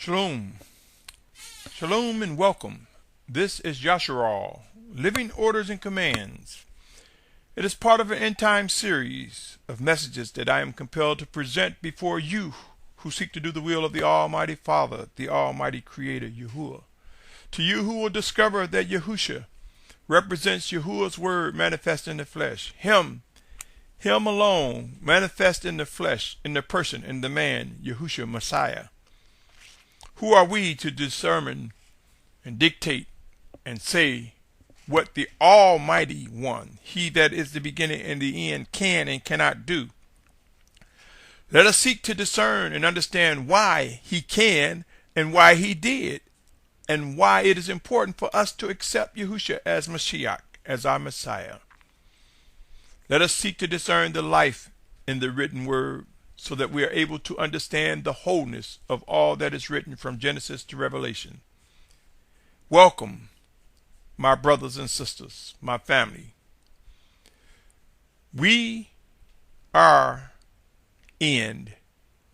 Shalom. Shalom and welcome. This is Yasharal, Living Orders and Commands. It is part of an end time series of messages that I am compelled to present before you who seek to do the will of the Almighty Father, the Almighty Creator, Yahuwah. To you who will discover that Yahusha represents Yahuwah's word manifest in the flesh. Him alone manifest in the flesh, in the person, in the man, Yahusha Messiah. Who are we to discern and dictate and say what the Almighty One, He that is the beginning and the end, can and cannot do? Let us seek to discern and understand why He can and why He did, and why it is important for us to accept Yahusha as Mashiach, as our Messiah. Let us seek to discern the life in the written word, so that we are able to understand the wholeness of all that is written from Genesis to Revelation. Welcome, my brothers and sisters, my family. We are end.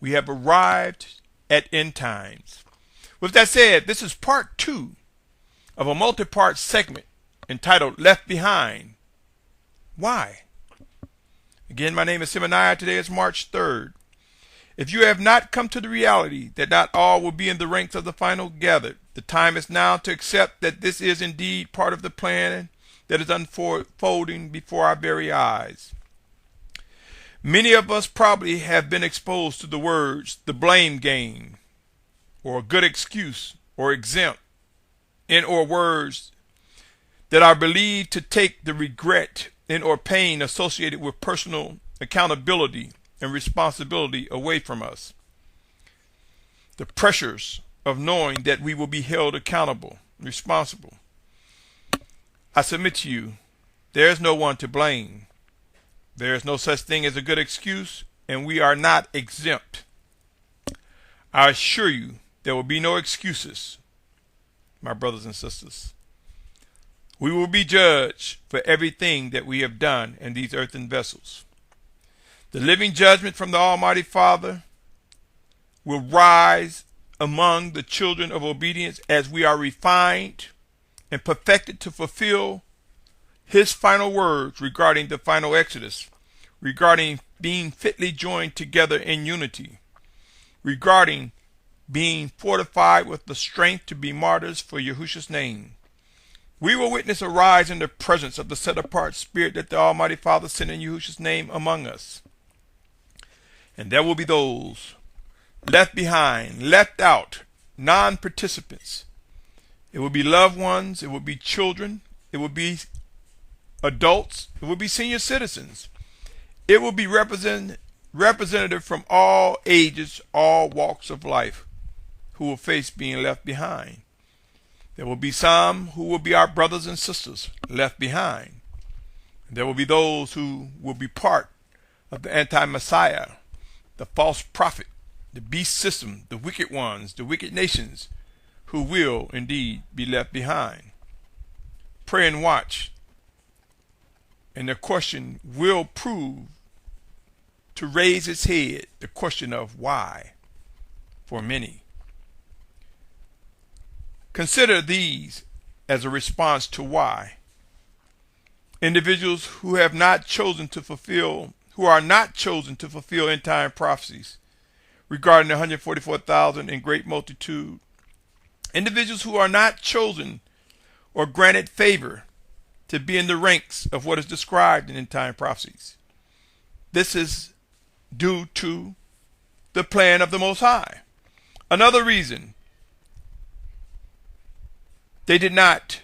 We have arrived at end times. With that said, this is part 2 of a multi-part segment entitled Left Behind. Why? Again, my name is Symmanayah. Today is March 3rd. If you have not come to the reality that not all will be in the ranks of the final gathered, the time is now to accept that this is indeed part of the plan that is unfolding before our very eyes. Many of us probably have been exposed to the words, the blame game, or a good excuse, or exempt, or words that are believed to take the regret or pain associated with personal accountability and responsibility away from us. The pressures of knowing that we will be held accountable, responsible. I submit to you, there is no one to blame. There is no such thing as a good excuse, and we are not exempt. I assure you, there will be no excuses, my brothers and sisters. We will be judged for everything that we have done in these earthen vessels. The living judgment from the Almighty Father will rise among the children of obedience as we are refined and perfected to fulfill His final words regarding the final Exodus, regarding being fitly joined together in unity, regarding being fortified with the strength to be martyrs for Yahusha's name. We will witness a rise in the presence of the set-apart spirit that the Almighty Father sent in Yahusha's name among us. And there will be those left behind, left out, non-participants. It will be loved ones, it will be children, it will be adults, it will be senior citizens. It will be representative from all ages, all walks of life, who will face being left behind. There will be some who will be our brothers and sisters left behind. There will be those who will be part of the anti-Messiah, the false prophet, the beast system, the wicked ones, the wicked nations, who will indeed be left behind. Pray and watch, and the question will prove to raise its head, the question of why, for many. Consider these as a response to why. Individuals who are not chosen to fulfill end time prophecies regarding the 144,000 in great multitude. Individuals who are not chosen or granted favor to be in the ranks of what is described in end time prophecies. This is due to the plan of the Most High. Another reason they did not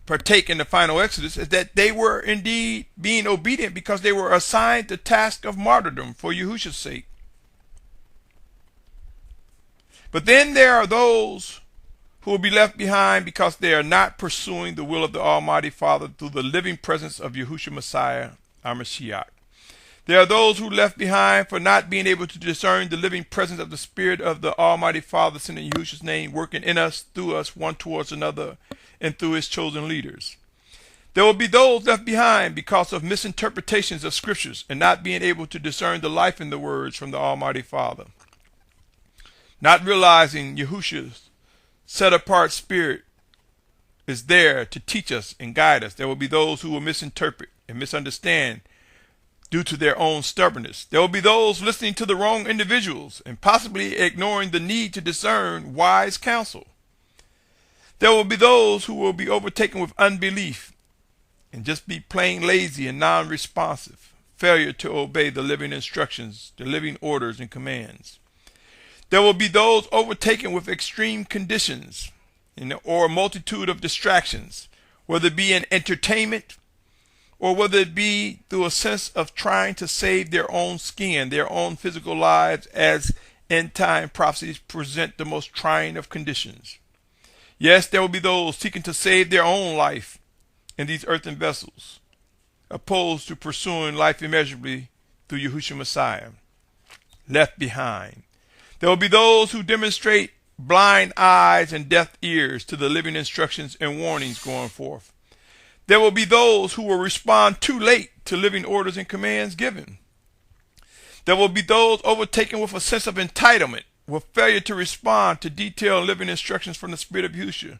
partake in the final Exodus is that they were indeed being obedient because they were assigned the task of martyrdom for Yahusha's sake. But then there are those who will be left behind because they are not pursuing the will of the Almighty Father through the living presence of Yahusha Messiah, our Mashiach. There are those who left behind for not being able to discern the living presence of the Spirit of the Almighty Father sent in Yahusha's name, working in us, through us, one towards another, and through His chosen leaders. There will be those left behind because of misinterpretations of scriptures and not being able to discern the life in the words from the Almighty Father. not realizing Yahushua's set-apart spirit is there to teach us and guide us. There will be those who will misinterpret and misunderstand due to their own stubbornness. There will be those listening to the wrong individuals and possibly ignoring the need to discern wise counsel. There will be those who will be overtaken with unbelief and just be plain lazy and non-responsive, failure to obey the living instructions, the living orders and commands. There will be those overtaken with extreme conditions or a multitude of distractions, whether it be in entertainment or whether it be through a sense of trying to save their own skin, their own physical lives, as end-time prophecies present the most trying of conditions. Yes, there will be those seeking to save their own life in these earthen vessels, opposed to pursuing life immeasurably through Yahushua Messiah, left behind. There will be those who demonstrate blind eyes and deaf ears to the living instructions and warnings going forth. There will be those who will respond too late to living orders and commands given. There will be those overtaken with a sense of entitlement, with failure to respond to detailed living instructions from the Spirit of Yahushua.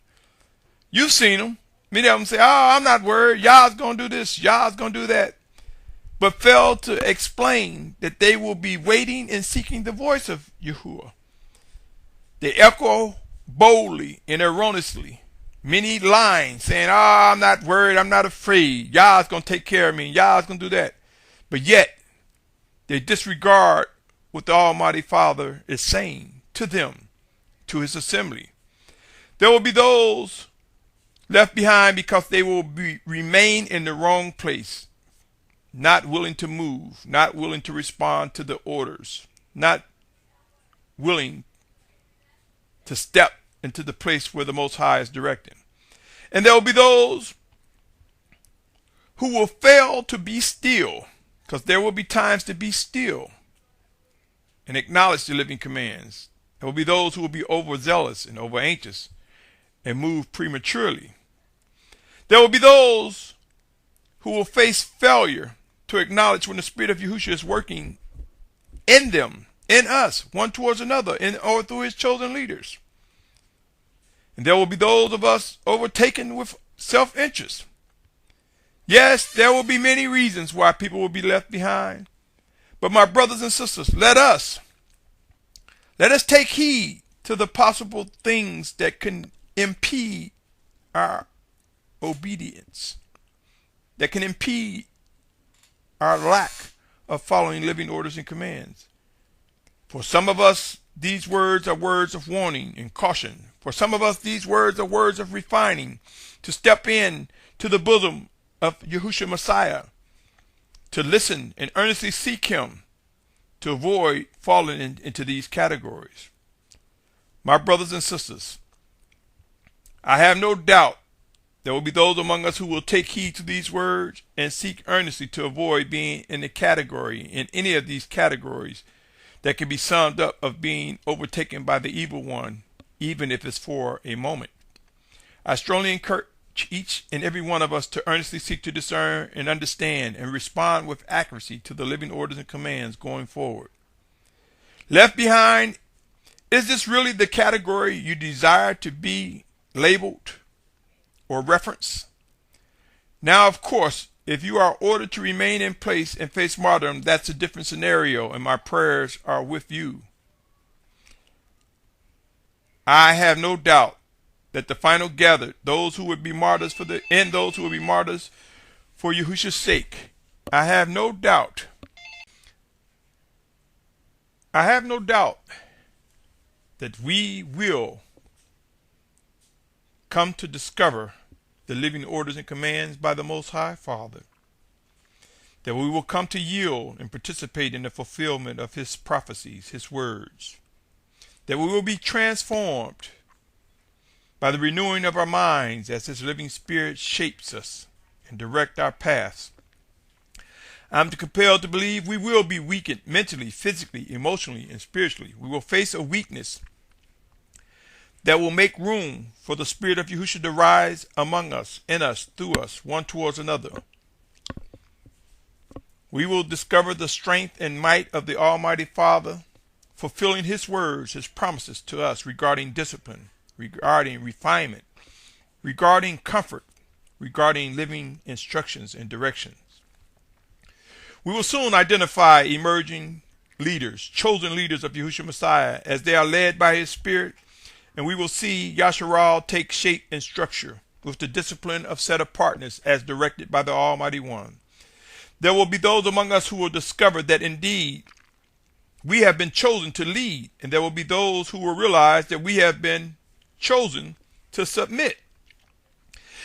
You've seen them. Many of them say, "Oh, I'm not worried. Yah's going to do this. Yah's going to do that." But fail to explain that they will be waiting and seeking the voice of Yahuwah. They echo boldly and erroneously many lines saying, "Oh, I'm not worried. I'm not afraid. Yah's going to take care of me. Yah's going to do that." But yet, they disregard what the Almighty Father is saying to them, to his assembly. There will be those left behind because they will remain in the wrong place, not willing to move, not willing to respond to the orders, not willing to step into the place where the Most High is directing. And there will be those who will fail to be still, because there will be times to be still and acknowledge the living commands. There will be those who will be overzealous and over anxious and move prematurely. There will be those who will face failure to acknowledge when the Spirit of Yahushua is working in them, in us, one towards another, or through his chosen leaders. And there will be those of us overtaken with self-interest. Yes, there will be many reasons why people will be left behind. But my brothers and sisters, let us take heed to the possible things that can impede our obedience, that can impede our lack of following living orders and commands. For some of us, these words are words of warning and caution. For some of us, these words are words of refining, to step in to the bosom of Yahushua Messiah, to listen and earnestly seek him, to avoid falling into these categories. My brothers and sisters, I have no doubt there will be those among us who will take heed to these words and seek earnestly to avoid being in any of these categories that can be summed up of being overtaken by the evil one, even if it's for a moment. I strongly encourage each and every one of us to earnestly seek to discern and understand and respond with accuracy to the living orders and commands going forward. Left behind, is this really the category you desire to be labeled or referenced? Now, of course, if you are ordered to remain in place and face martyrdom, that's a different scenario, and my prayers are with you. I have no doubt that the final gathered, those who would be martyrs for those who will be martyrs for Yahushua's sake, I have no doubt that we will come to discover the living orders and commands by the Most High Father, that we will come to yield and participate in the fulfillment of his prophecies, his words, that we will be transformed by the renewing of our minds as his living spirit shapes us and direct our paths. I'm compelled to believe we will be weakened mentally, physically, emotionally, and spiritually. We will face a weakness that will make room for the Spirit of Yahushua to rise among us, in us, through us, one towards another. We will discover the strength and might of the Almighty Father, fulfilling his words, his promises to us regarding discipline, regarding refinement, regarding comfort, regarding living instructions and directions. We will soon identify emerging leaders, chosen leaders of Yahushua Messiah, as they are led by his Spirit, and we will see Yasharal take shape and structure with the discipline of set apartness as directed by the Almighty One. There will be those among us who will discover that indeed we have been chosen to lead, and there will be those who will realize that we have been chosen to submit.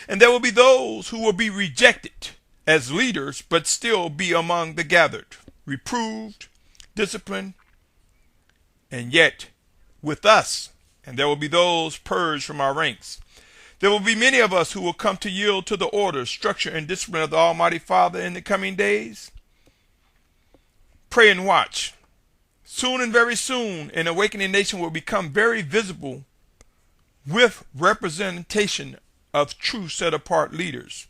And there will be those who will be rejected as leaders, but still be among the gathered, reproved, disciplined, and yet with us. And there will be those purged from our ranks. There will be many of us who will come to yield to the order, structure, and discipline of the Almighty Father in the coming days. Pray and watch. Soon and very soon, an awakening nation will become very visible with representation of true set-apart leaders.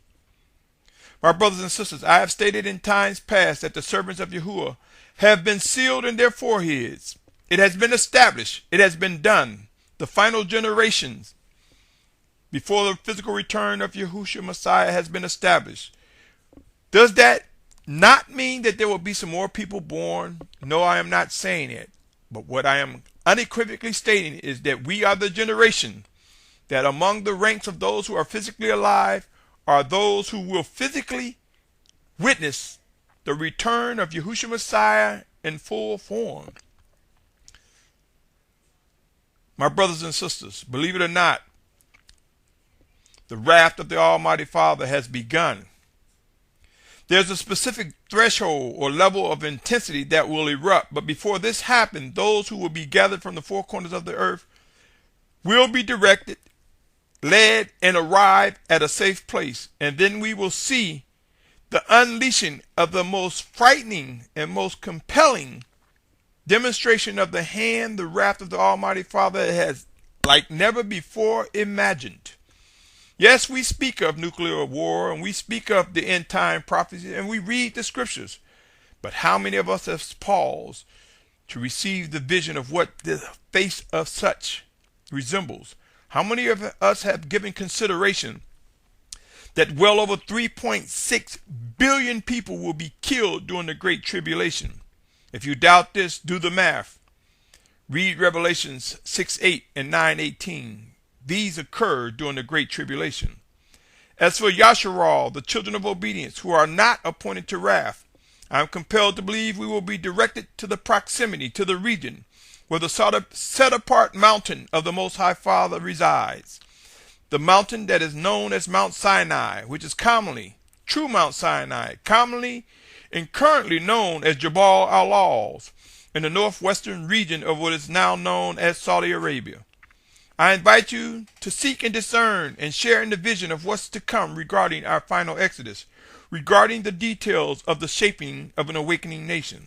My brothers and sisters, I have stated in times past that the servants of Yahuwah have been sealed in their foreheads. It has been established. It has been done. The final generations before the physical return of Yahushua Messiah has been established. Does that not mean that there will be some more people born? No, I am not saying it. But what I am unequivocally stating is that we are the generation that among the ranks of those who are physically alive are those who will physically witness the return of Yahushua Messiah in full form. My brothers and sisters, believe it or not, the wrath of the Almighty Father has begun. There's a specific threshold or level of intensity that will erupt, but before this happens, those who will be gathered from the four corners of the earth will be directed, led, and arrive at a safe place. And then we will see the unleashing of the most frightening and most compelling demonstration of the hand, the wrath of the Almighty Father has like never before imagined. Yes, we speak of nuclear war and we speak of the end time prophecy and we read the scriptures. But how many of us have paused to receive the vision of what the face of such resembles? How many of us have given consideration that well over 3.6 billion people will be killed during the Great Tribulation? If you doubt this, do the math. Read Revelations 6:8 and 9:18. These occurred during the Great Tribulation. As for Yasharal, the children of obedience, who are not appointed to wrath, I am compelled to believe we will be directed to the proximity, to the region, where the set-apart mountain of the Most High Father resides. The mountain that is known as Mount Sinai, which is commonly, true Mount Sinai, commonly and currently known as Jabal al-Lawz, in the northwestern region of what is now known as Saudi Arabia. I invite you to seek and discern and share in the vision of what's to come regarding our final exodus, regarding the details of the shaping of an awakening nation.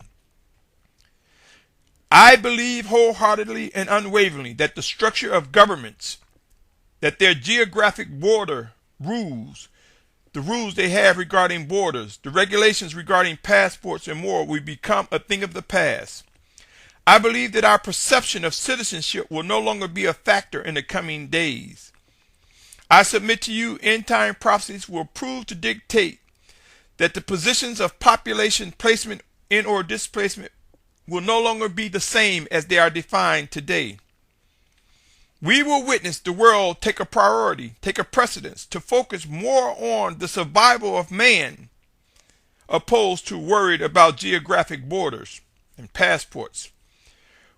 I believe wholeheartedly and unwaveringly that the structure of governments, that their geographic border rules, the rules they have regarding borders, the regulations regarding passports and more will become a thing of the past. I believe that our perception of citizenship will no longer be a factor in the coming days. I submit to you, end time prophecies will prove to dictate that the positions of population placement in or displacement will no longer be the same as they are defined today. We will witness the world take a priority, take a precedence to focus more on the survival of man, opposed to worried about geographic borders and passports.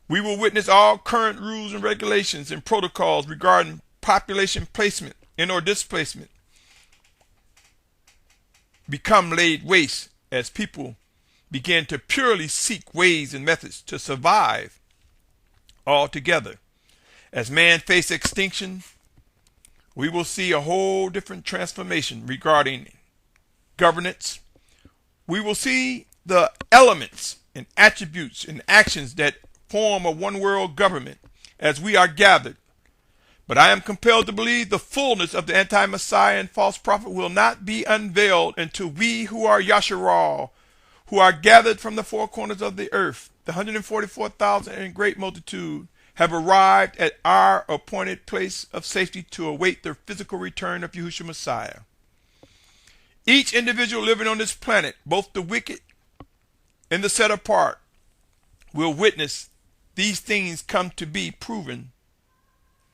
We will witness all current rules and regulations and protocols regarding population placement and or displacement become laid waste as people begin to purely seek ways and methods to survive altogether. As man faces extinction, we will see a whole different transformation regarding governance. We will see the elements and attributes and actions that form a one world government as we are gathered. But I am compelled to believe the fullness of the anti-Messiah and false prophet will not be unveiled until we who are Yasharal, who are gathered from the four corners of the earth, the 144,000 and great multitude, have arrived at our appointed place of safety to await the physical return of Yahushua Messiah. Each individual living on this planet, both the wicked and the set apart, will witness these things come to be proven,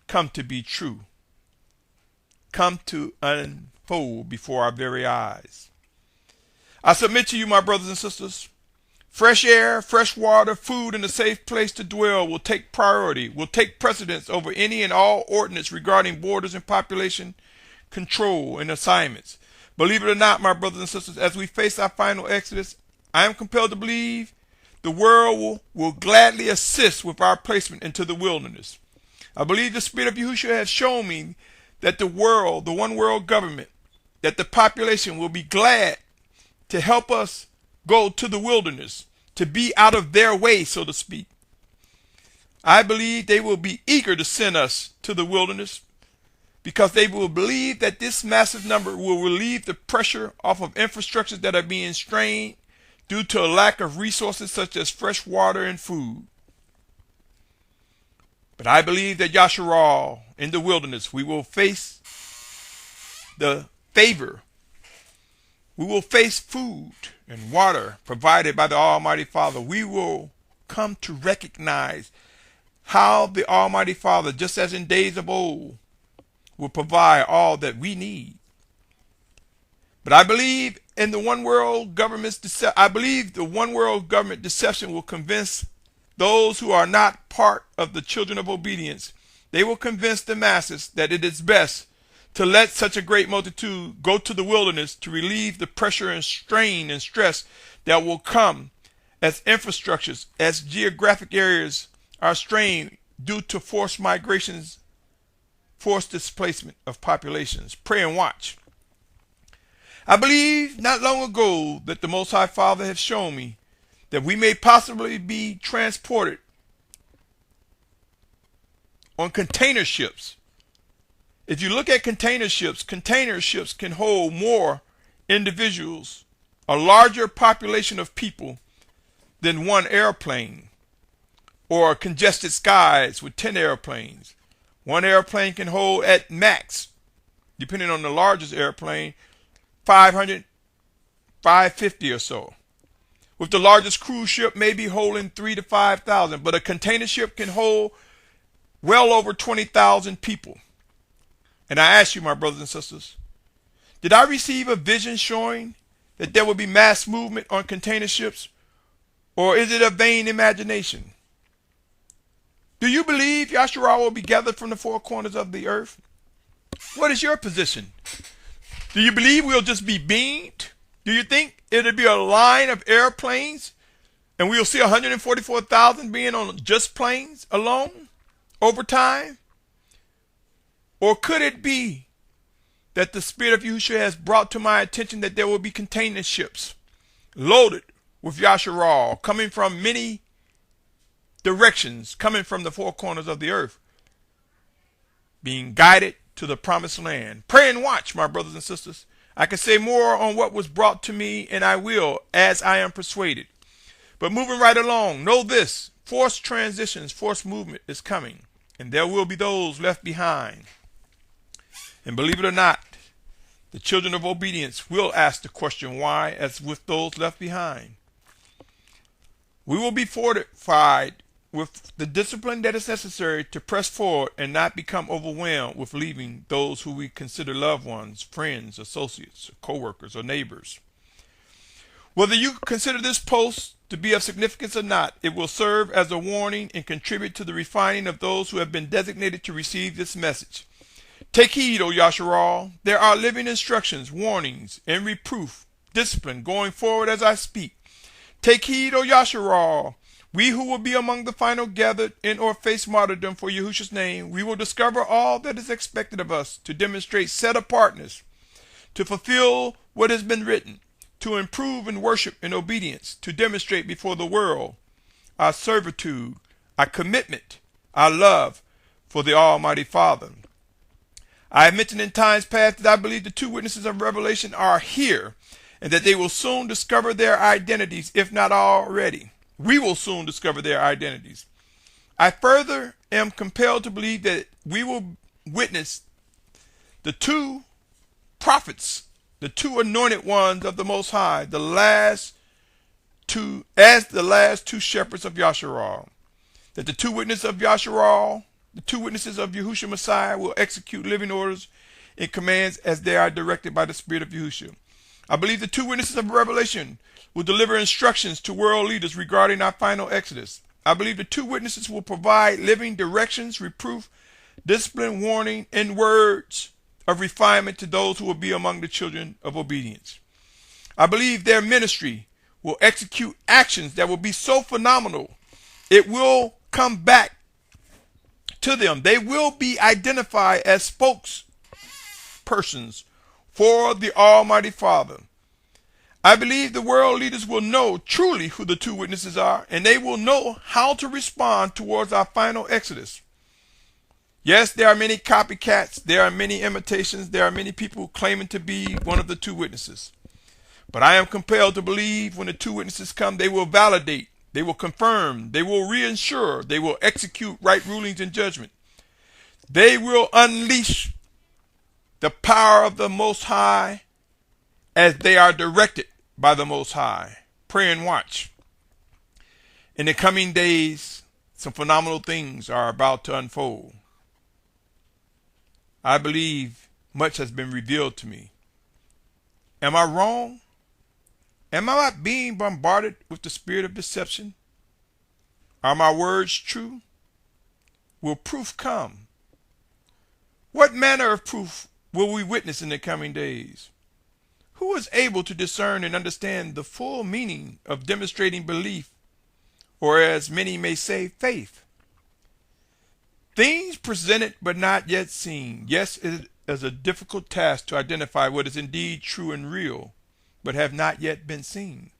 come to be true, come to unfold before our very eyes. I submit to you, my brothers and sisters, fresh air, fresh water, food, and a safe place to dwell will take priority, will take precedence over any and all ordinance regarding borders and population control and assignments. Believe it or not, my brothers and sisters, as we face our final exodus, I am compelled to believe the world will gladly assist with our placement into the wilderness. I believe the Spirit of Yahushua has shown me that the world, the one world government, that the population will be glad to help us go to the wilderness, to be out of their way, so to speak. I believe they will be eager to send us to the wilderness because they will believe that this massive number will relieve the pressure off of infrastructures that are being strained due to a lack of resources such as fresh water and food. But I believe that Yasharal, in the wilderness, we will face the favor. We will face food and water provided by the Almighty Father. We will come to recognize how the Almighty Father, just as in days of old, will provide all that we need. But I believe in the one world government's government deception will convince those who are not part of the children of obedience. They will convince the masses that it is best to let such a great multitude go to the wilderness to relieve the pressure and strain and stress that will come as infrastructures, as geographic areas are strained due to forced migrations, forced displacement of populations. Pray and watch. I believe not long ago that the Most High Father has shown me that we may possibly be transported on container ships. If you look at container ships can hold more individuals, a larger population of people than one airplane, or congested skies with 10 airplanes. One airplane can hold at max, depending on the largest airplane, 500, 550 or so. With the largest cruise ship maybe holding 3,000 to 5,000, but a container ship can hold well over 20,000 people. And I ask you, my brothers and sisters, did I receive a vision showing that there will be mass movement on container ships, or is it a vain imagination? Do you believe Yahshua will be gathered from the four corners of the earth? What is your position? Do you believe we'll just be beamed? Do you think it'll be a line of airplanes and we'll see 144,000 being on just planes alone over time? Or could it be that the Spirit of Yahushua has brought to my attention that there will be container ships loaded with Yasharal coming from many directions, coming from the four corners of the earth, being guided to the promised land? Pray and watch, my brothers and sisters. I can say more on what was brought to me, and I will, as I am persuaded. But moving right along, know this: forced transitions, forced movement is coming, and there will be those left behind. And believe it or not, the children of obedience will ask the question why, as with those left behind. We will be fortified with the discipline that is necessary to press forward and not become overwhelmed with leaving those who we consider loved ones, friends, associates, co-workers, or neighbors. Whether you consider this post to be of significance or not, it will serve as a warning and contribute to the refining of those who have been designated to receive this message. Take heed, O Yasharal. There are living instructions, warnings, and reproof, discipline going forward as I speak. Take heed, O Yasharal. We who will be among the final gathered in or face martyrdom for Yahushua's name, we will discover all that is expected of us to demonstrate set apartness, to fulfill what has been written, to improve in worship and obedience, to demonstrate before the world our servitude, our commitment, our love for the Almighty Father. I have mentioned in times past that I believe the two witnesses of Revelation are here, and that they will soon discover their identities, if not already. We will soon discover their identities. I further am compelled to believe that we will witness the two prophets, the two anointed ones of the Most High, the last two shepherds of Yasharal. That the two witnesses of Yasharal, the two witnesses of Yahushua Messiah, will execute living orders and commands as they are directed by the Spirit of Yahushua. I believe the two witnesses of Revelation will deliver instructions to world leaders regarding our final exodus. I believe the two witnesses will provide living directions, reproof, discipline, warning, and words of refinement to those who will be among the children of obedience. I believe their ministry will execute actions that will be so phenomenal, it will come back to them. They will be identified as spokespersons for the Almighty Father. I believe the world leaders will know truly who the two witnesses are, and they will know how to respond towards our final exodus. Yes, there are many copycats, there are many imitations, there are many people claiming to be one of the two witnesses. But I am compelled to believe when the two witnesses come, they will validate, they will confirm, they will reinsure, they will execute right rulings and judgment. They will unleash the power of the Most High as they are directed by the Most High. Pray and watch. In the coming days, some phenomenal things are about to unfold. I believe much has been revealed to me. Am I wrong? Am I not being bombarded with the spirit of deception? Are my words true? Will proof come? What manner of proof will we witness in the coming days? Who is able to discern and understand the full meaning of demonstrating belief, or as many may say, faith? Things presented but not yet seen. Yes, it is a difficult task to identify what is indeed true and real, but have not yet been seen.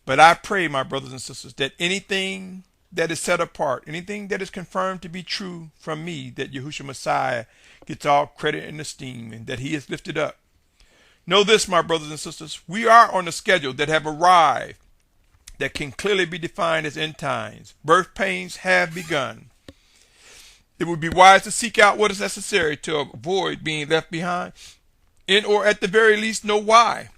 But I pray, my brothers and sisters, that anything that is set apart, anything that is confirmed to be true from me, that Yahushua Messiah gets all credit and esteem, and that he is lifted up. Know this, my brothers and sisters, we are on a schedule that have arrived that can clearly be defined as end times. Birth pains have begun. It would be wise to seek out what is necessary to avoid being left behind, or at the very least know why,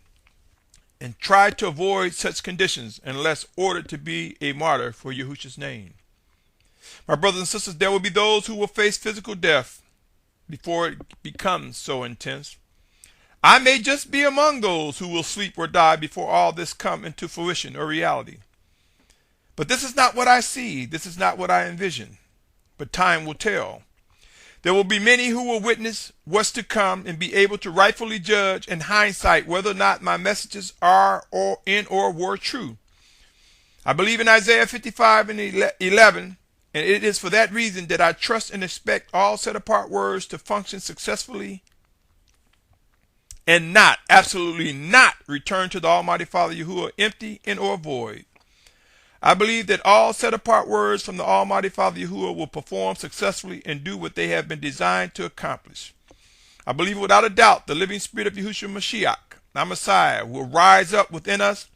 and try to avoid such conditions unless ordered to be a martyr for Yahushua's name. My brothers and sisters, there will be those who will face physical death before it becomes so intense. I may just be among those who will sleep or die before all this come into fruition or reality. But this is not what I see. This is not what I envision. But time will tell. There will be many who will witness what's to come and be able to rightfully judge in hindsight whether or not my messages are or were true. I believe in Isaiah 55 and 11, and it is for that reason that I trust and expect all set-apart words to function successfully and not, absolutely not, return to the Almighty Father Yahuwah empty and or void. I believe that all set-apart words from the Almighty Father Yahuwah will perform successfully and do what they have been designed to accomplish. I believe without a doubt the living spirit of Yahushua Mashiach, our Messiah, will rise up within us,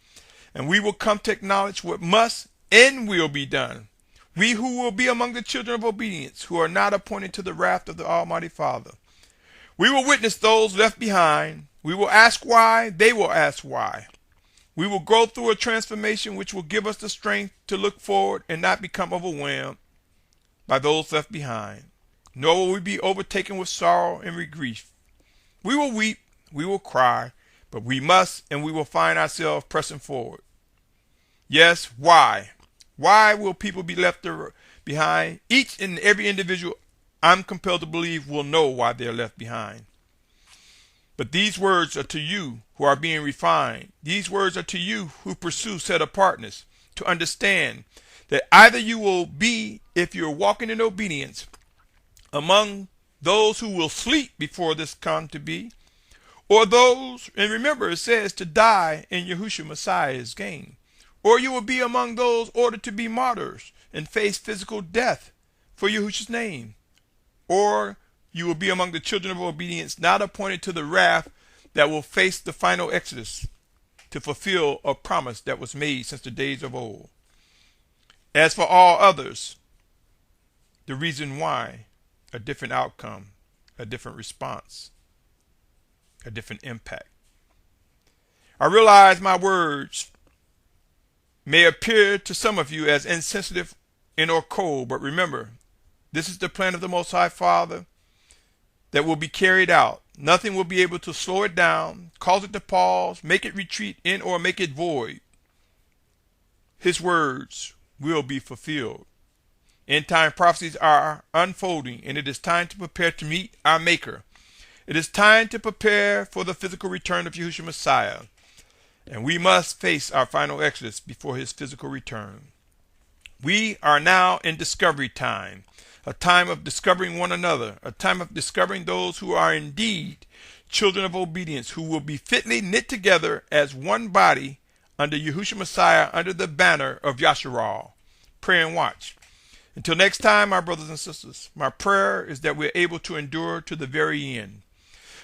and we will come to acknowledge what must and will be done. We who will be among the children of obedience, who are not appointed to the wrath of the Almighty Father. We will witness those left behind. We will ask why. They will ask why. We will go through a transformation which will give us the strength to look forward and not become overwhelmed by those left behind. Nor will we be overtaken with sorrow and grief. We will weep, we will cry, but we must and we will find ourselves pressing forward. Yes, why? Why will people be left behind? Each and every individual, I'm compelled to believe, will know why they're left behind. But these words are to you who are being refined. These words are to you who pursue set-apartness, to understand that either you will be, if you're walking in obedience, among those who will sleep before this come to be, or those, and remember it says to die in Yahushua Messiah is gain, or you will be among those ordered to be martyrs and face physical death for Yahushua's name, or you will be among the children of obedience not appointed to the wrath that will face the final exodus. to fulfill a promise that was made since the days of old. As for all others, the reason why, a different outcome, a different response, a different impact. I realize my words may appear to some of you as insensitive and or cold, but remember, this is the plan of the Most High Father that will be carried out. Nothing will be able to slow it down, cause it to pause, make it retreat in, or make it void. His words will be fulfilled. End time prophecies are unfolding, and it is time to prepare to meet our Maker. It is time to prepare for the physical return of Yahushua Messiah, and we must face our final exodus before his physical return. We are now in discovery time, a time of discovering one another, a time of discovering those who are indeed children of obedience, who will be fitly knit together as one body under Yahushua Messiah, under the banner of Yasharal. Pray and watch. Until next time, my brothers and sisters, my prayer is that we're able to endure to the very end.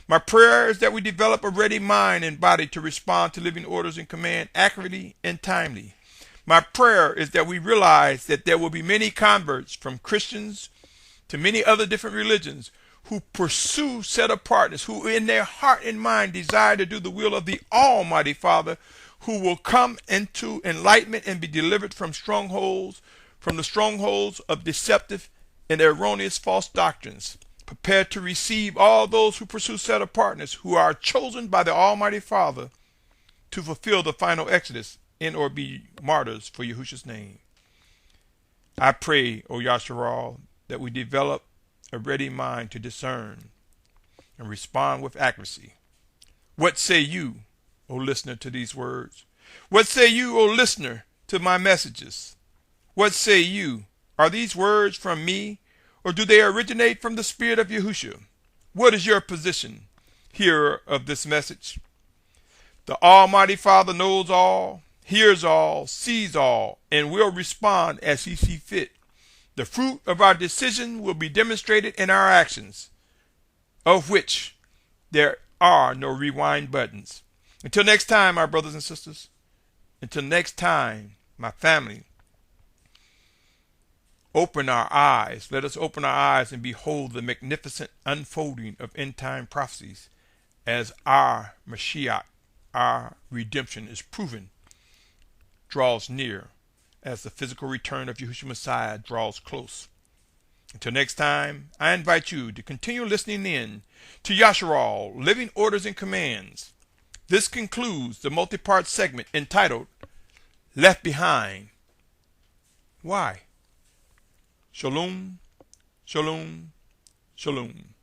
My prayer is that we develop a ready mind and body to respond to living orders and command accurately and timely. My prayer is that we realize that there will be many converts, from Christians to many other different religions, who pursue set apartness, who in their heart and mind desire to do the will of the Almighty Father, who will come into enlightenment and be delivered from the strongholds of deceptive and erroneous false doctrines. Prepare to receive all those who pursue set apartness, who are chosen by the Almighty Father to fulfill the final exodus and or be martyrs for Yahushua's name. I pray, O Yasharal, that we develop a ready mind to discern and respond with accuracy. What say you, O listener, to these words? What say you, O listener, to my messages? What say you? Are these words from me, or do they originate from the Spirit of Yahushua? What is your position, hearer of this message? The Almighty Father knows all, hears all, sees all, and will respond as he sees fit. The fruit of our decision will be demonstrated in our actions, of which there are no rewind buttons. Until next time, my brothers and sisters, until next time, my family, open our eyes. Let us open our eyes and behold the magnificent unfolding of end-time prophecies as our Mashiach, our redemption, is proven, draws near, as the physical return of Yahushua Messiah draws close. Until next time, I invite you to continue listening in to Yasharal, Living Orders and Commands. This concludes the multi-part segment entitled, Left Behind. Why? Shalom, shalom, shalom.